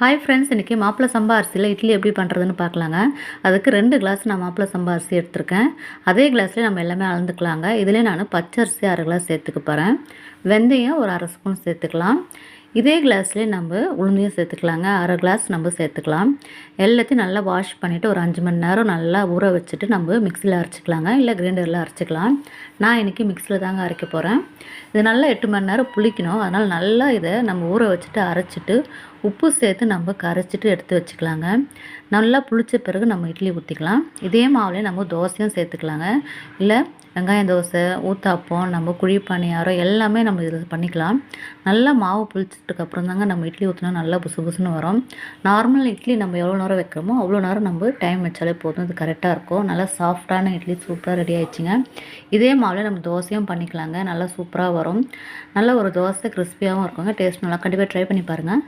Hi friends, இன்றைக்கி மாப்பிள சம்பா அரிசியில் இட்லி எப்படி பண்ணுறதுன்னு பார்க்கலாங்க. அதுக்கு 2 கிளாஸ் நான் மாப்பிள சம்பா அரிசி எடுத்திருக்கேன். அதே கிளாஸ்லேயே நம்ம எல்லாமே அளந்துக்கலாங்க. இதிலே நான் பச்சரிசி 1/2 கிளாஸ் சேர்த்துக்க போகிறேன். வெந்தயம் ஒரு 1/2 ஸ்பூன் சேர்த்துக்கலாம். இதே கிளாஸ்லேயே நம்ம உளுந்தையும் சேர்த்துக்கலாங்க. 1/2 கிளாஸ் நம்ம சேர்த்துக்கலாம். எல்லாத்தையும் நல்லா வாஷ் பண்ணிவிட்டு ஒரு 5 மணி நேரம் நல்லா ஊற வச்சுட்டு நம்ம மிக்சியில் அரைச்சிக்கலாங்க, இல்லை கிரைண்டரில் அரைச்சிக்கலாம். நான் இன்றைக்கி மிக்சியில் தாங்க அரைக்க போகிறேன். இது நல்லா 8 மணி நேரம் புளிக்கணும். அதனால் நல்லா இதை நம்ம ஊற வச்சுட்டு அரைச்சிட்டு உப்பு சேர்த்து நம்ம கரைச்சிட்டு எடுத்து வச்சுக்கலாங்க. நல்லா புளித்த பிறகு நம்ம இட்லி ஊற்றிக்கலாம். இதே மாவுலேயே நம்ம தோசையும் சேர்த்துக்கலாங்க. இல்லை வெங்காயம் தோசை, ஊத்தாப்பம், நம்ம குழி பணியாரம் எல்லாமே நம்ம இதில் பண்ணிக்கலாம். நல்லா மாவு புளிச்சதுக்கப்புறம் தாங்க நம்ம இட்லி ஊற்றினா நல்லா புசு புசுன்னு வரும். நார்மல் இட்லி நம்ம எவ்வளோ நேரம் வைக்கிறோமோ அவ்வளோ நேரம் நம்ம டைம் வச்சாலே போதும். இது கரெக்டாக இருக்கும். நல்லா சாஃப்டான இட்லி சூப்பராக ரெடி ஆயிடுச்சுங்க. இதே மாவுலேயே நம்ம தோசையும் பண்ணிக்கலாங்க. நல்லா சூப்பராக வரும். நல்ல ஒரு தோசை கிறிஸ்பியாகவும் இருக்குங்க. டேஸ்ட் நல்லா கண்டிப்பாக ட்ரை பண்ணி பாருங்கள்.